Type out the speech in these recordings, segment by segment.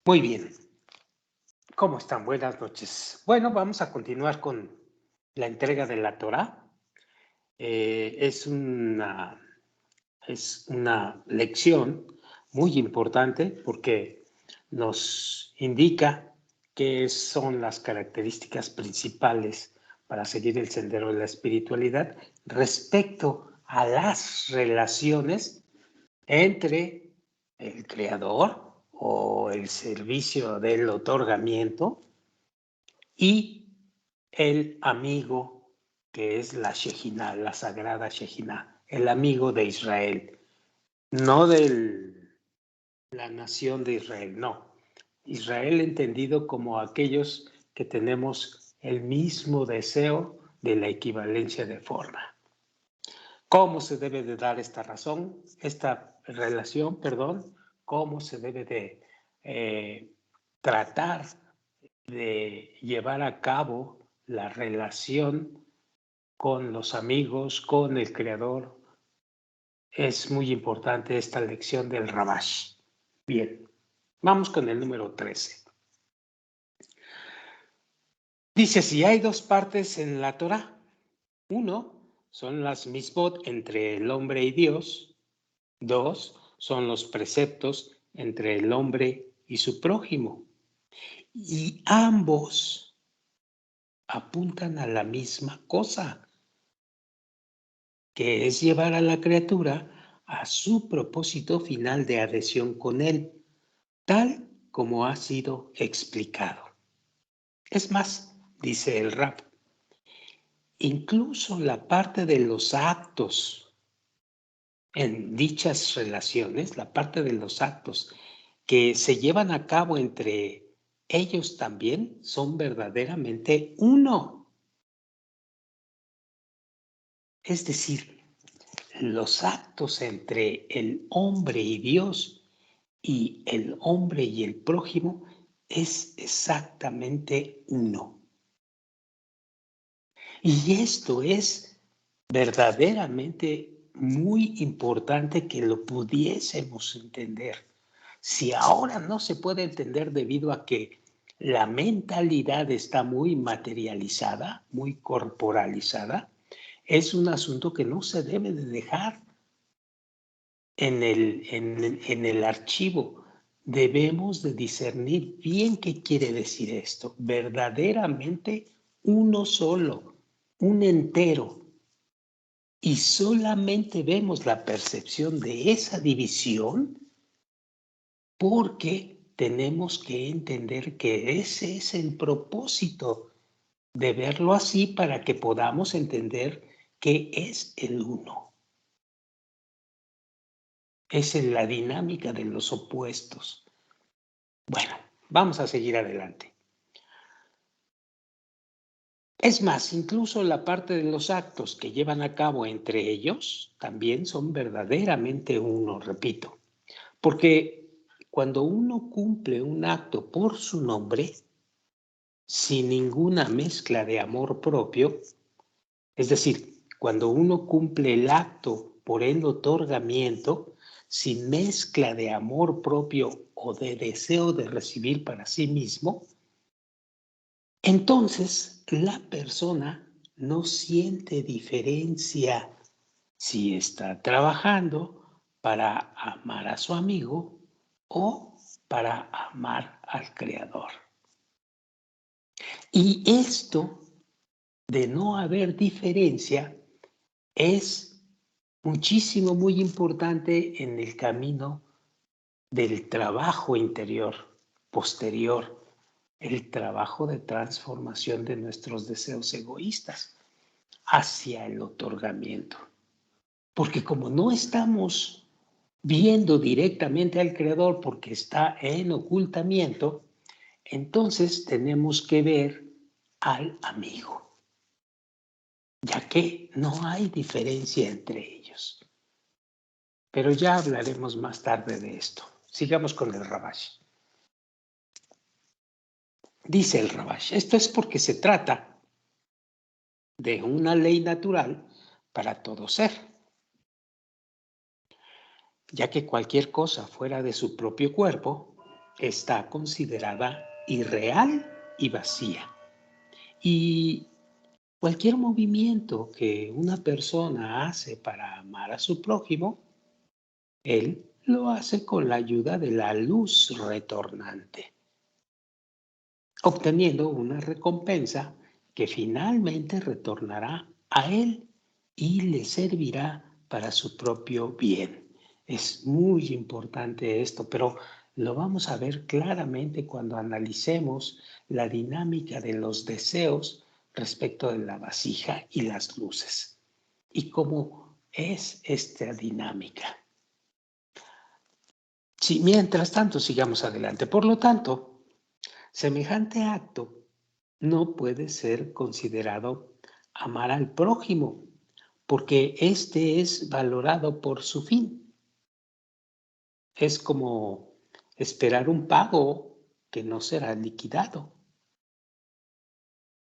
Muy bien. ¿Cómo están? Buenas noches. Bueno, vamos a continuar con la entrega de la Torá. Es una lección muy importante porque nos indica qué son las características principales para seguir el sendero de la espiritualidad respecto a las relaciones entre el creador o el servicio del otorgamiento y el amigo que es la Shejinah, la sagrada Shejinah, el amigo de Israel, no de la nación de Israel, no. Israel entendido como aquellos que tenemos el mismo deseo de la equivalencia de forma. ¿Cómo se debe de dar esta relación, perdón? ¿Cómo se debe de tratar de llevar a cabo la relación con los amigos, con el creador? Es muy importante esta lección del Ramash. Bien, vamos con el número 13. Dice, si hay dos partes en la Torah, uno son las misbot entre el hombre y Dios, dos son los preceptos entre el hombre y su prójimo, y ambos apuntan a la misma cosa, que es llevar a la criatura a su propósito final de adhesión con él, tal como ha sido explicado. Es más, dice el Rab, incluso la parte de los actos en dichas relaciones, la parte de los actos que se llevan a cabo entre ellos también son verdaderamente uno. Es decir, los actos entre el hombre y Dios y el hombre y el prójimo es exactamente uno. Y esto es verdaderamente muy importante que lo pudiésemos entender. Si ahora no se puede entender debido a que la mentalidad está muy materializada, muy corporalizada, es un asunto que no se debe de dejar en el archivo. Debemos de discernir bien qué quiere decir esto. Verdaderamente uno solo, un entero. Y solamente vemos la percepción de esa división porque tenemos que entender que ese es el propósito de verlo así para que podamos entender qué es el uno. Es en la dinámica de los opuestos. Bueno, vamos a seguir adelante. Es más, incluso la parte de los actos que llevan a cabo entre ellos también son verdaderamente uno, repito. Porque cuando uno cumple un acto por su nombre, sin ninguna mezcla de amor propio, es decir, cuando uno cumple el acto por el otorgamiento, sin mezcla de amor propio o de deseo de recibir para sí mismo, entonces la persona no siente diferencia si está trabajando para amar a su amigo o para amar al Creador. Y esto de no haber diferencia es muchísimo, muy importante en el camino del trabajo interior, posterior, el trabajo de transformación de nuestros deseos egoístas hacia el otorgamiento. Porque como no estamos viendo directamente al Creador porque está en ocultamiento, entonces tenemos que ver al amigo, ya que no hay diferencia entre ellos. Pero ya hablaremos más tarde de esto. Sigamos con el Rabash. Dice el Rabash, esto es porque se trata de una ley natural para todo ser, ya que cualquier cosa fuera de su propio cuerpo está considerada irreal y vacía. Y cualquier movimiento que una persona hace para amar a su prójimo, él lo hace con la ayuda de la luz retornante, obteniendo una recompensa que finalmente retornará a él y le servirá para su propio bien. Es muy importante esto, pero lo vamos a ver claramente cuando analicemos la dinámica de los deseos respecto de la vasija y las luces y cómo es esta dinámica. Sí, mientras tanto, sigamos adelante. Por lo tanto, semejante acto no puede ser considerado amar al prójimo, porque éste es valorado por su fin. Es como esperar un pago que no será liquidado.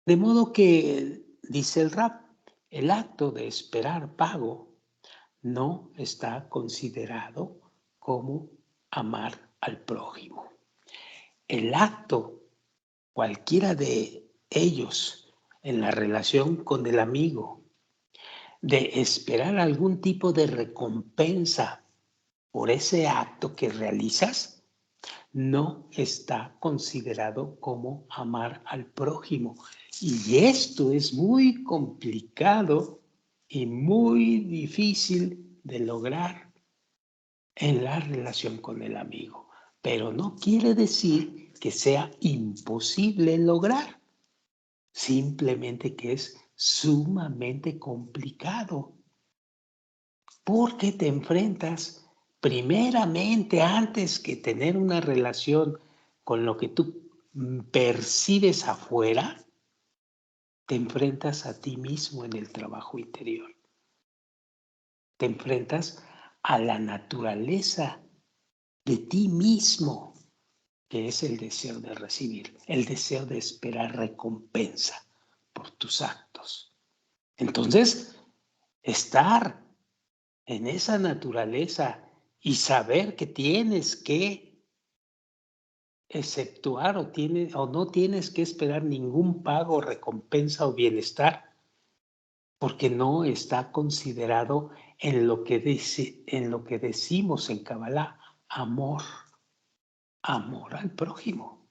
De modo que, dice el rap, el acto de esperar pago no está considerado como amar al prójimo. El acto, cualquiera de ellos, en la relación con el amigo, de esperar algún tipo de recompensa por ese acto que realizas, no está considerado como amar al prójimo. Y esto es muy complicado y muy difícil de lograr en la relación con el amigo. Pero no quiere decir que sea imposible lograr, simplemente que es sumamente complicado, porque te enfrentas primeramente, antes que tener una relación con lo que tú percibes afuera, te enfrentas a ti mismo en el trabajo interior. Te enfrentas a la naturaleza de ti mismo, que es el deseo de recibir, el deseo de esperar recompensa por tus actos. Entonces, estar en esa naturaleza y saber que tienes que exceptuar o no tienes que esperar ningún pago, recompensa o bienestar, porque no está considerado en lo que decimos en Kabbalah, amor al prójimo.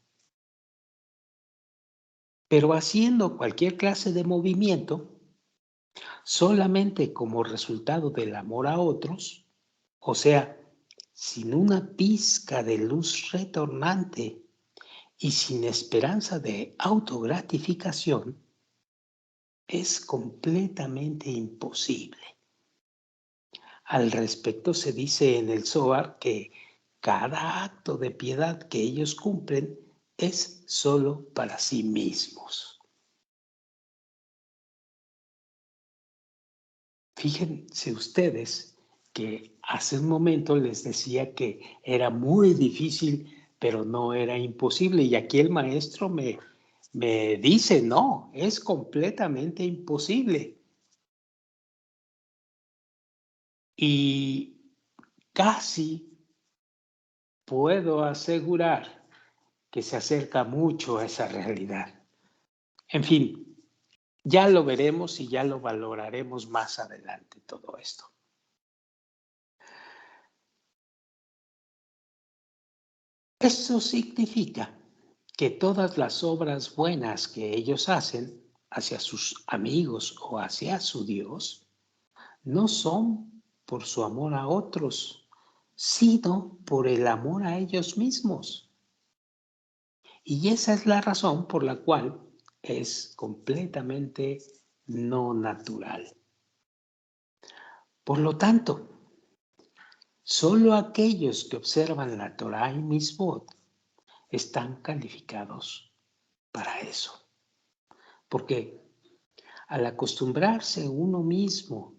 Pero haciendo cualquier clase de movimiento, solamente como resultado del amor a otros, o sea, sin una pizca de luz retornante y sin esperanza de autogratificación, es completamente imposible. Al respecto se dice en el Zohar que cada acto de piedad que ellos cumplen es solo para sí mismos. Fíjense ustedes que hace un momento les decía que era muy difícil, pero no era imposible. Y aquí el maestro me dice, no, es completamente imposible. Y casi puedo asegurar que se acerca mucho a esa realidad. En fin, ya lo veremos y ya lo valoraremos más adelante todo esto. Eso significa que todas las obras buenas que ellos hacen hacia sus amigos o hacia su Dios no son por su amor a otros, sino por el amor a ellos mismos. Y esa es la razón por la cual es completamente no natural. Por lo tanto, solo aquellos que observan la Torah y Misbot están calificados para eso. Porque al acostumbrarse uno mismo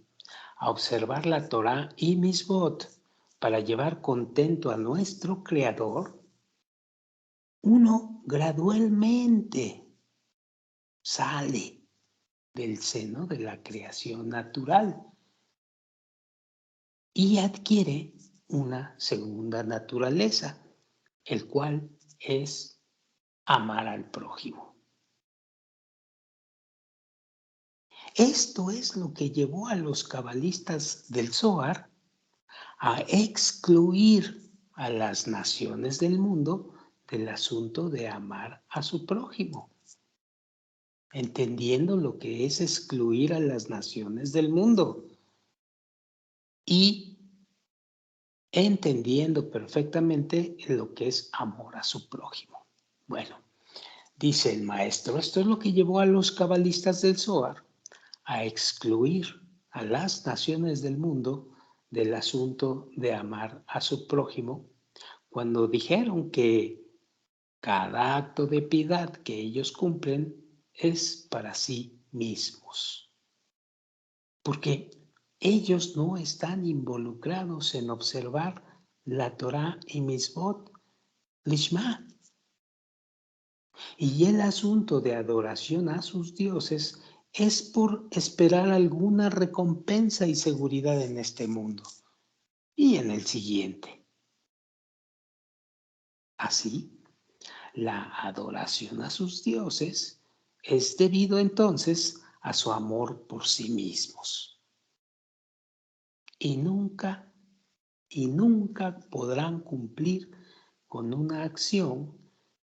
a observar la Torah y Misbot para llevar contento a nuestro Creador, uno gradualmente sale del seno de la creación natural y adquiere una segunda naturaleza, el cual es amar al prójimo. Esto es lo que llevó a los cabalistas del Zohar a excluir a las naciones del mundo del asunto de amar a su prójimo, entendiendo lo que es excluir a las naciones del mundo y entendiendo perfectamente lo que es amor a su prójimo. Bueno, dice el maestro, esto es lo que llevó a los cabalistas del Zohar a excluir a las naciones del mundo del asunto de amar a su prójimo, cuando dijeron que cada acto de piedad que ellos cumplen es para sí mismos. Porque ellos no están involucrados en observar la Torah y Mitzvot Lishma. Y el asunto de adoración a sus dioses es por esperar alguna recompensa y seguridad en este mundo y en el siguiente. Así, la adoración a sus dioses es debido entonces a su amor por sí mismos. Y nunca podrán cumplir con una acción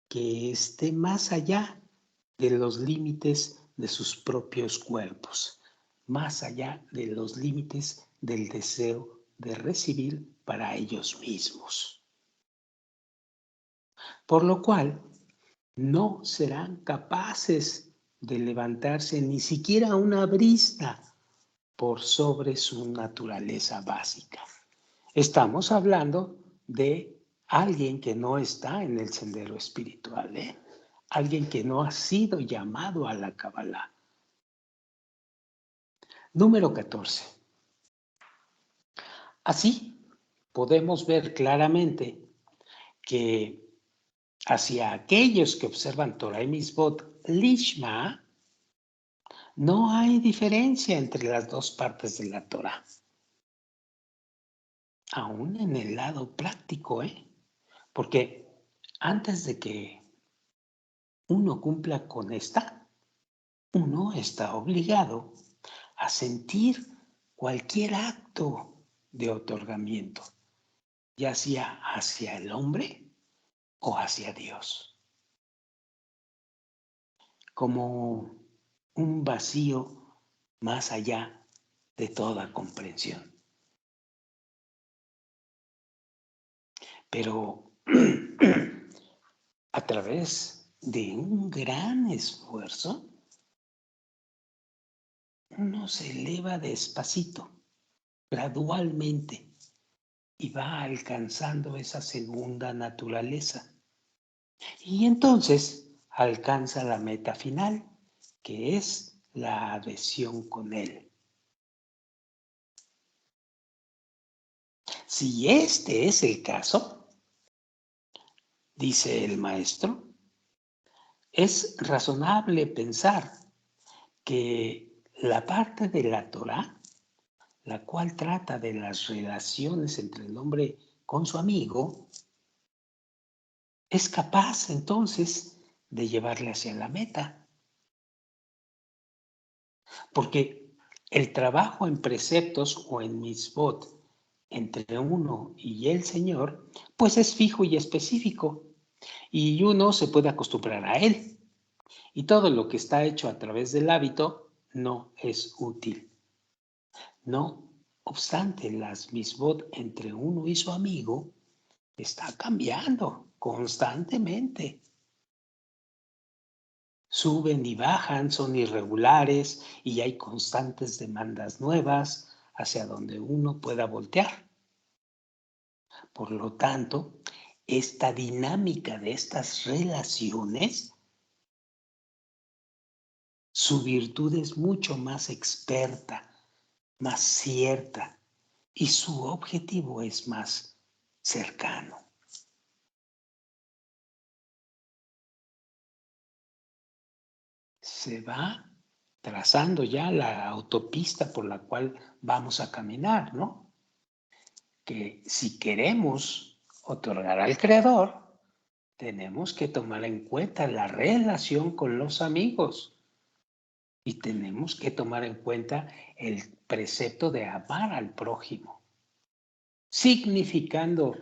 que esté más allá de los límites de sus propios cuerpos, más allá de los límites del deseo de recibir para ellos mismos. Por lo cual, no serán capaces de levantarse ni siquiera una brisna por sobre su naturaleza básica. Estamos hablando de alguien que no está en el sendero espiritual, alguien que no ha sido llamado a la Kabbalah. Número 14. Así podemos ver claramente que hacia aquellos que observan Torah y Mitzvot Lishma, no hay diferencia entre las dos partes de la Torah. Aún en el lado práctico, porque antes de que uno cumpla con esta, uno está obligado a sentir cualquier acto de otorgamiento, ya sea hacia el hombre o hacia Dios, como un vacío más allá de toda comprensión. Pero a través de un gran esfuerzo, uno se eleva despacito, gradualmente, y va alcanzando esa segunda naturaleza. Y entonces alcanza la meta final, que es la adhesión con Él. Si este es el caso, dice el maestro, es razonable pensar que la parte de la Torah, la cual trata de las relaciones entre el hombre con su amigo, es capaz entonces de llevarle hacia la meta. Porque el trabajo en preceptos o en mitzvot entre uno y el Señor, pues es fijo y específico, y uno se puede acostumbrar a él. Y todo lo que está hecho a través del hábito no es útil. No obstante, las mitzvot entre uno y su amigo está cambiando constantemente. Suben y bajan, son irregulares y hay constantes demandas nuevas hacia donde uno pueda voltear. Por lo tanto, esta dinámica de estas relaciones, su virtud es mucho más experta, más cierta, y su objetivo es más cercano. Se va trazando ya la autopista por la cual vamos a caminar, ¿no? Que si queremos otorgar al Creador, tenemos que tomar en cuenta la relación con los amigos y tenemos que tomar en cuenta el precepto de amar al prójimo, significando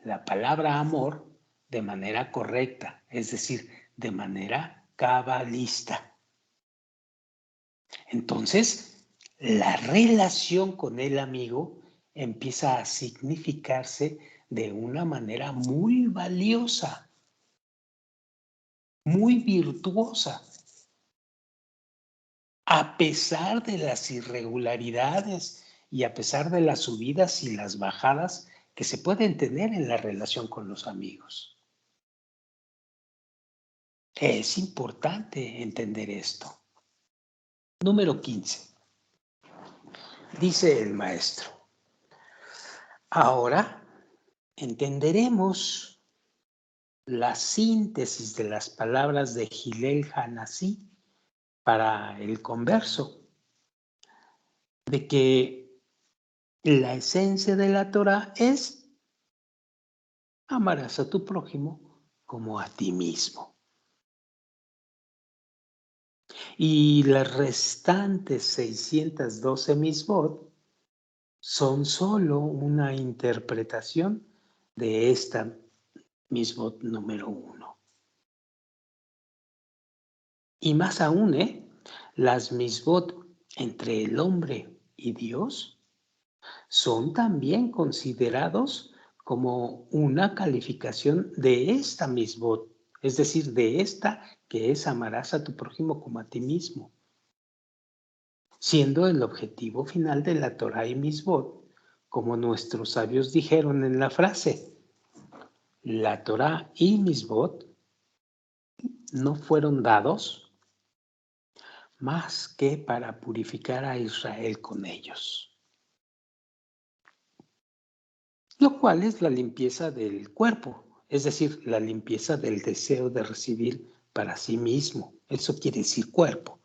la palabra amor de manera correcta, es decir, de manera cabalista. Entonces, la relación con el amigo empieza a significarse de una manera muy valiosa, muy virtuosa, a pesar de las irregularidades y a pesar de las subidas y las bajadas que se pueden tener en la relación con los amigos. Es importante entender esto. Número 15. Dice el maestro: ahora entenderemos la síntesis de las palabras de Hillel Hanasí para el converso, de que la esencia de la Torah es: amarás a tu prójimo como a ti mismo. Y las restantes 612 misbot son solo una interpretación de esta misbot número 1. Y más aún, las misbot entre el hombre y Dios son también considerados como una calificación de esta misbot, es decir, de esta que es amarás a tu prójimo como a ti mismo, siendo el objetivo final de la Torah y misbot, como nuestros sabios dijeron en la frase: la Torah y misbot no fueron dados más que para purificar a Israel con ellos. Lo cual es la limpieza del cuerpo, es decir, la limpieza del deseo de recibir para sí mismo. Eso quiere decir cuerpo.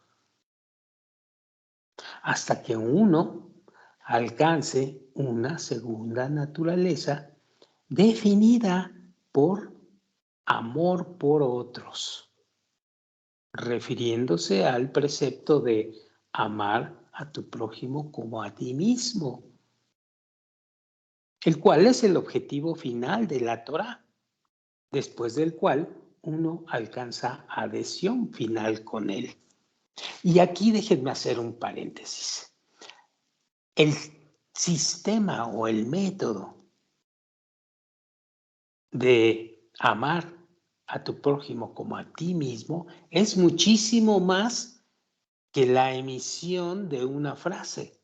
Hasta que uno alcance una segunda naturaleza definida por amor por otros, refiriéndose al precepto de amar a tu prójimo como a ti mismo, el cual es el objetivo final de la Torah, después del cual uno alcanza adhesión final con él. Y aquí déjenme hacer un paréntesis. El sistema o el método de amar a tu prójimo como a ti mismo es muchísimo más que la emisión de una frase.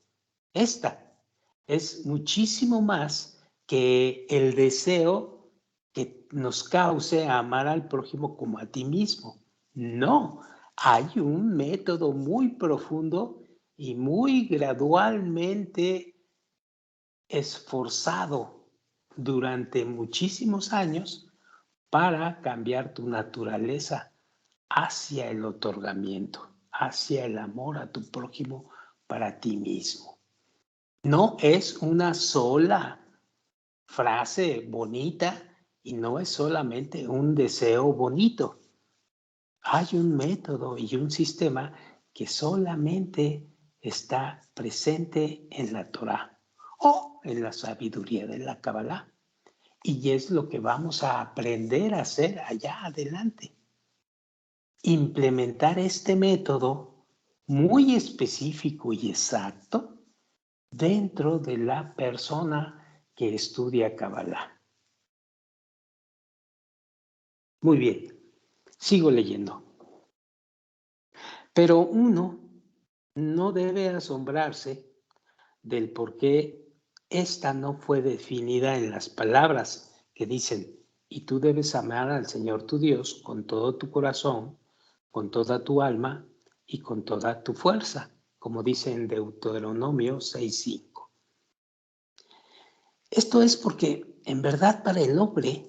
Esta es muchísimo más que el deseo que nos cause amar al prójimo como a ti mismo. No, hay un método muy profundo y muy gradualmente esforzado durante muchísimos años para cambiar tu naturaleza hacia el otorgamiento, hacia el amor a tu prójimo para ti mismo. No es una sola frase bonita y no es solamente un deseo bonito. Hay un método y un sistema que solamente está presente en la Torah o en la sabiduría de la Kabbalah. Y es lo que vamos a aprender a hacer allá adelante. Implementar este método muy específico y exacto dentro de la persona que estudia Kabbalah. Muy bien, sigo leyendo. Pero uno no debe asombrarse del por qué esta no fue definida en las palabras que dicen: y tú debes amar al Señor tu Dios con todo tu corazón, con toda tu alma y con toda tu fuerza, como dice en Deuteronomio 6:5. Esto es porque, en verdad, para el hombre,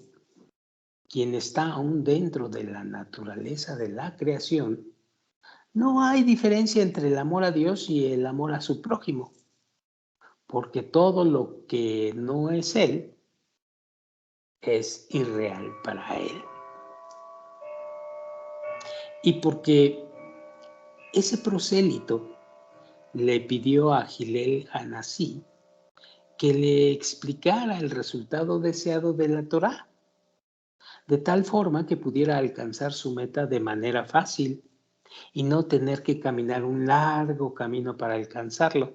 quien está aún dentro de la naturaleza de la creación, no hay diferencia entre el amor a Dios y el amor a su prójimo, porque todo lo que no es Él es irreal para Él. y porque ese prosélito le pidió a Hillel Hanasí que le explicara el resultado deseado de la Torá, de tal forma que pudiera alcanzar su meta de manera fácil y no tener que caminar un largo camino para alcanzarlo.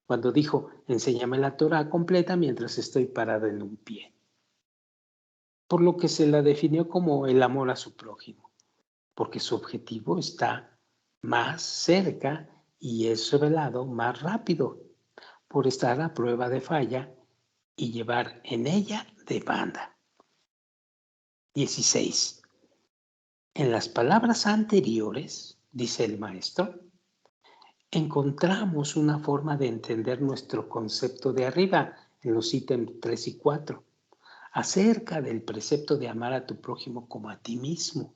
Cuando dijo, enséñame la Torá completa mientras estoy parado en un pie. Por lo que se la definió como el amor a su prójimo, porque su objetivo está más cerca y es revelado más rápido, por estar a prueba de falla y llevar en ella demanda. 16. En las palabras anteriores, dice el maestro, encontramos una forma de entender nuestro concepto de arriba, en los ítems 3 y 4, acerca del precepto de amar a tu prójimo como a ti mismo.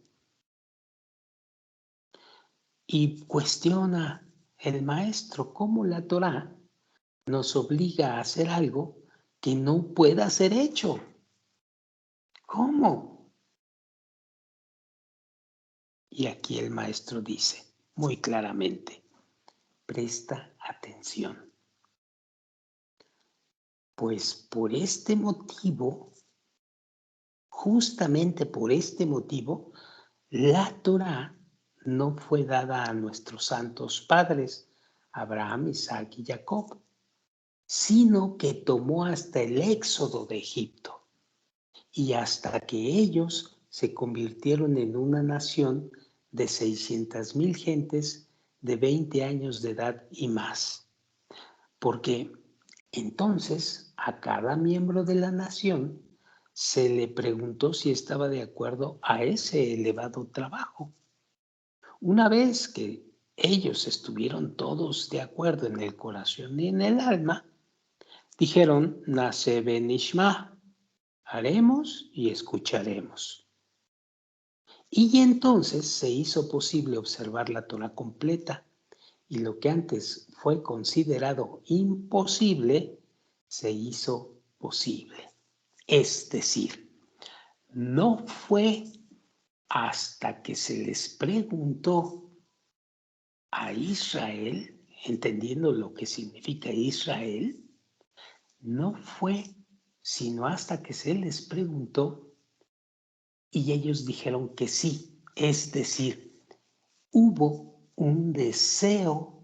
Y cuestiona el maestro cómo la Torá nos obliga a hacer algo que no pueda ser hecho. ¿Cómo? Y aquí el maestro dice muy claramente, presta atención. Pues por este motivo, justamente por este motivo, la Torá no fue dada a nuestros santos padres, Abraham, Isaac y Jacob, sino que tomó hasta el éxodo de Egipto y hasta que ellos se convirtieron en una nación de 600,000 gentes de 20 años de edad y más. Porque entonces a cada miembro de la nación se le preguntó si estaba de acuerdo a ese elevado trabajo. Una vez que ellos estuvieron todos de acuerdo en el corazón y en el alma, dijeron, Nase benishma, haremos y escucharemos. Y entonces se hizo posible observar la Torá completa, y lo que antes fue considerado imposible se hizo posible. Es decir, no fue hasta que se les preguntó a Israel, entendiendo lo que significa Israel, no fue sino hasta que se les preguntó y ellos dijeron que sí. Es decir, hubo un deseo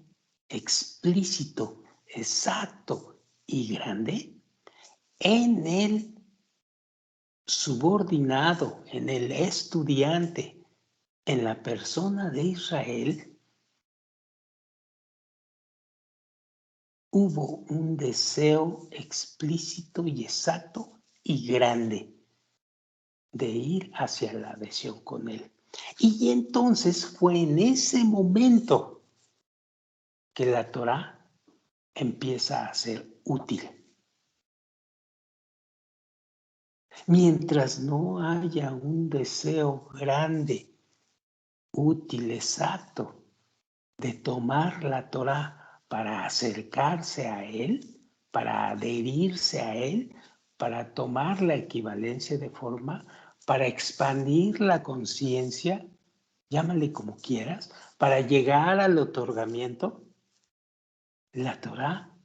explícito, exacto y grande en el subordinado, en el estudiante, en la persona de Israel, hubo un deseo explícito y exacto y grande de ir hacia la adhesión con él. Y entonces fue en ese momento que la Torá empieza a ser útil. Mientras no haya un deseo grande, útil, exacto, de tomar la Torá para acercarse a él, para adherirse a él, para tomar la equivalencia de forma, para expandir la conciencia, llámale como quieras, para llegar al otorgamiento, la Torá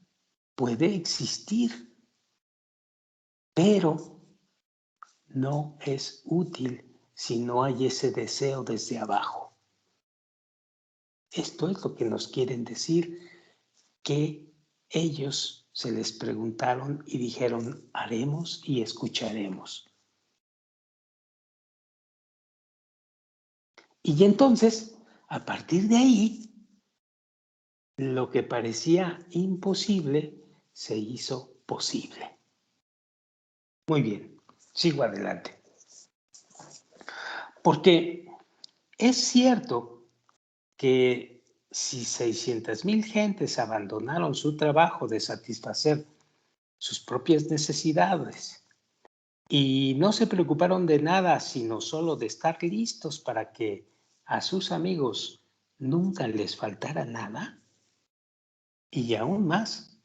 puede existir, pero no es útil si no hay ese deseo desde abajo. Esto es lo que nos quieren decir, que ellos se les preguntaron y dijeron, haremos y escucharemos. Y entonces, a partir de ahí, lo que parecía imposible se hizo posible. Muy bien, sigo adelante. Porque es cierto que si 600,000 gentes abandonaron su trabajo de satisfacer sus propias necesidades y no se preocuparon de nada, sino solo de estar listos para que a sus amigos nunca les faltara nada, y aún más,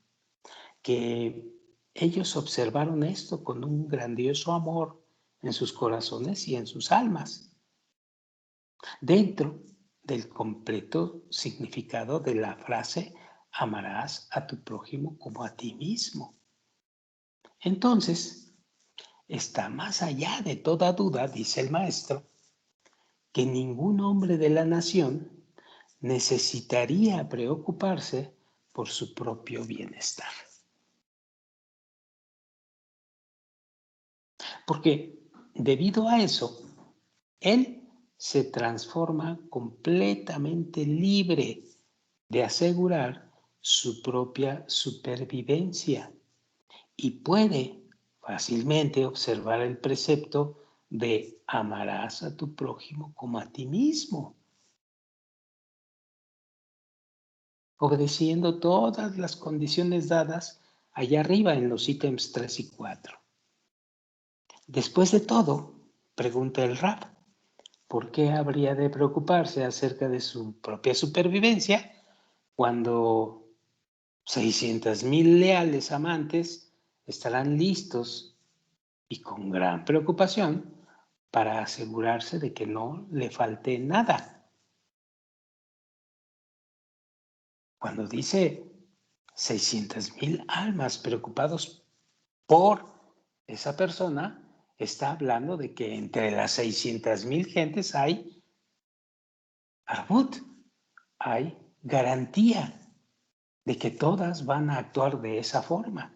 que ellos observaron esto con un grandioso amor en sus corazones y en sus almas. Dentro del completo significado de la frase amarás a tu prójimo como a ti mismo. Entonces, está más allá de toda duda, dice el maestro, que ningún hombre de la nación necesitaría preocuparse por su propio bienestar. Porque debido a eso, él se transforma completamente libre de asegurar su propia supervivencia y puede fácilmente observar el precepto de amarás a tu prójimo como a ti mismo, obedeciendo todas las condiciones dadas allá arriba en los ítems 3 y 4. Después de todo, pregunta el Rab, ¿por qué habría de preocuparse acerca de su propia supervivencia cuando 600,000 leales amantes estarán listos y con gran preocupación para asegurarse de que no le falte nada? Cuando dice 600,000 almas preocupados por esa persona, está hablando de que entre las 600,000 gentes hay arbut, hay garantía de que todas van a actuar de esa forma.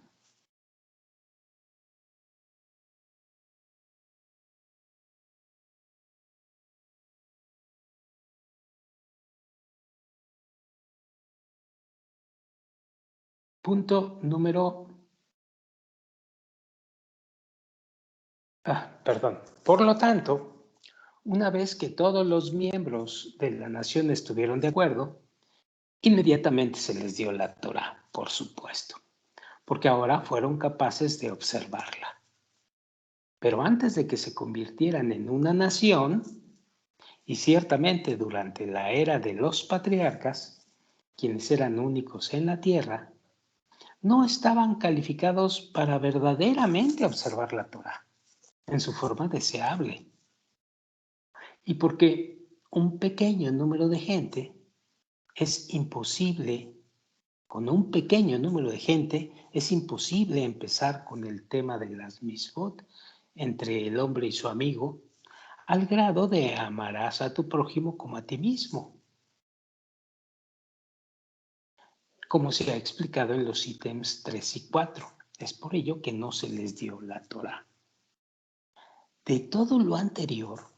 Punto número... perdón. Por lo tanto, una vez que todos los miembros de la nación estuvieron de acuerdo, inmediatamente se les dio la Torá, por supuesto, porque ahora fueron capaces de observarla. Pero antes de que se convirtieran en una nación, y ciertamente durante la era de los patriarcas, quienes eran únicos en la tierra, no estaban calificados para verdaderamente observar la Torá en su forma deseable. Y porque un pequeño número de gente es imposible, con un pequeño número de gente es imposible empezar con el tema de las misbot entre el hombre y su amigo, al grado de amarás a tu prójimo como a ti mismo, como se ha explicado en los ítems 3 y 4. Es por ello que no se les dio la Torá. De todo lo anterior,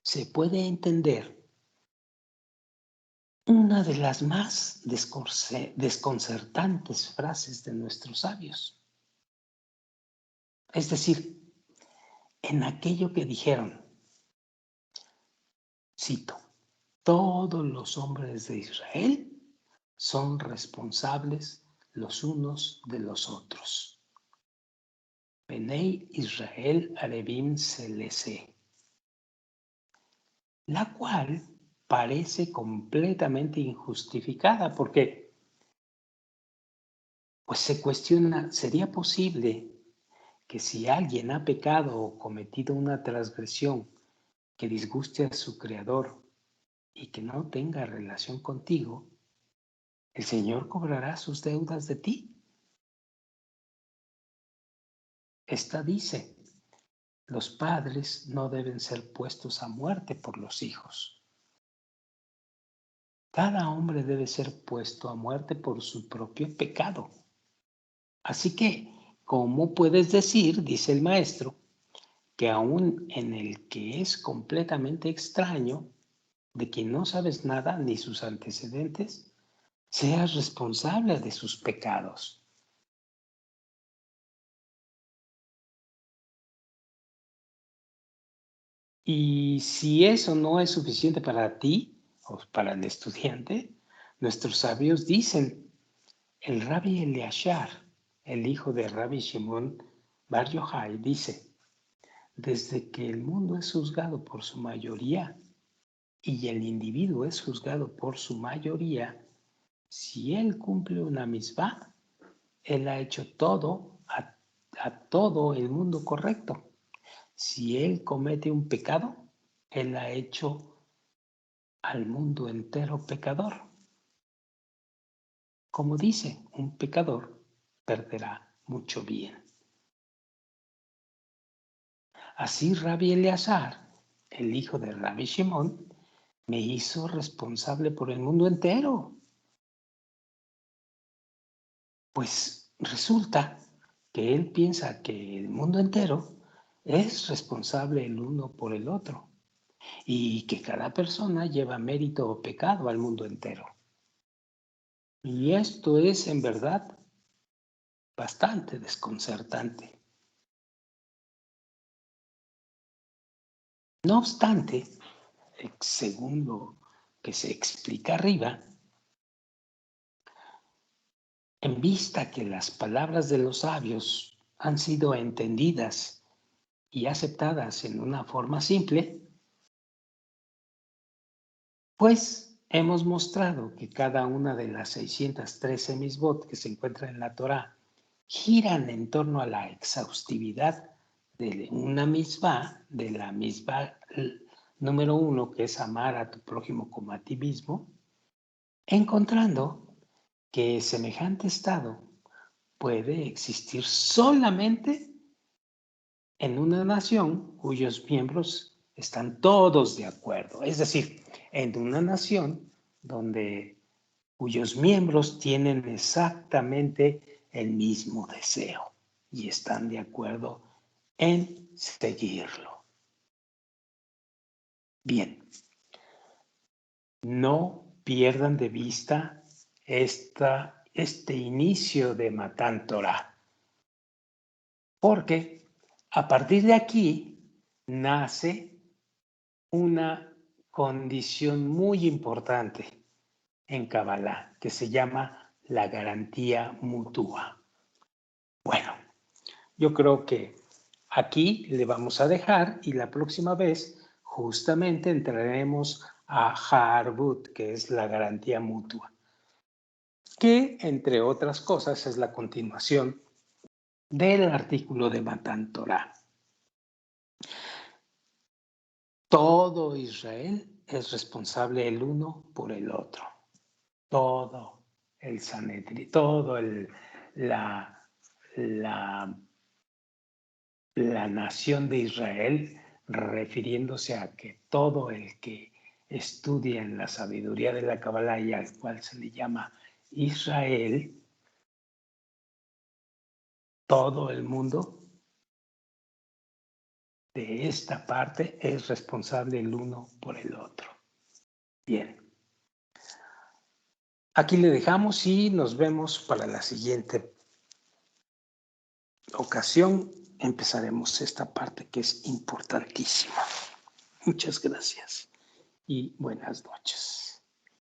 se puede entender una de las más desconcertantes frases de nuestros sabios. Es decir, en aquello que dijeron, cito, todos los hombres de Israel son responsables los unos de los otros. Benei Israel Arevim Selese, la cual parece completamente injustificada porque pues se cuestiona, ¿sería posible que si alguien ha pecado o cometido una transgresión que disguste a su creador y que no tenga relación contigo, el Señor cobrará sus deudas de ti? Esta dice, los padres no deben ser puestos a muerte por los hijos. Cada hombre debe ser puesto a muerte por su propio pecado. Así que, ¿cómo puedes decir, dice el maestro, que aún en el que es completamente extraño, de quien no sabes nada ni sus antecedentes, seas responsable de sus pecados? Y si eso no es suficiente para ti o para el estudiante, nuestros sabios dicen, el Rabbi Eleazar, el hijo de Rabbi Shimon Bar Yochai, dice, desde que el mundo es juzgado por su mayoría y el individuo es juzgado por su mayoría, si él cumple una misbah, él ha hecho todo a todo el mundo correcto. Si él comete un pecado, él ha hecho al mundo entero pecador. Como dice, un pecador perderá mucho bien. Así Rabbi Eleazar, el hijo de Rabbi Shimon, me hizo responsable por el mundo entero. Pues resulta que él piensa que el mundo entero es responsable el uno por el otro y que cada persona lleva mérito o pecado al mundo entero. Y esto es en verdad bastante desconcertante. No obstante, según lo que se explica arriba, en vista que las palabras de los sabios han sido entendidas y aceptadas en una forma simple, pues hemos mostrado que cada una de las 613 misbot que se encuentran en la Torá giran en torno a la exhaustividad de una misbah, de la misbah número 1, que es amar a tu prójimo como a ti mismo, encontrando que semejante estado puede existir solamente en una nación cuyos miembros están todos de acuerdo. Es decir, en una nación cuyos miembros tienen exactamente el mismo deseo y están de acuerdo en seguirlo. Bien, no pierdan de vista este inicio de Matán Torah, porque a partir de aquí nace una condición muy importante en Kabbalah que se llama la garantía mutua. Bueno, yo creo que aquí le vamos a dejar y la próxima vez justamente entraremos a Harbut, que es la garantía mutua, que entre otras cosas es la continuación del artículo de Matan Torah. Todo Israel es responsable el uno por el otro. Todo el Sanedrín, la nación de Israel, refiriéndose a que todo el que estudia en la sabiduría de la Kabbalah y al cual se le llama Israel, todo el mundo de esta parte es responsable el uno por el otro. Bien. Aquí le dejamos y nos vemos para la siguiente ocasión. Empezaremos esta parte que es importantísima. Muchas gracias y buenas noches.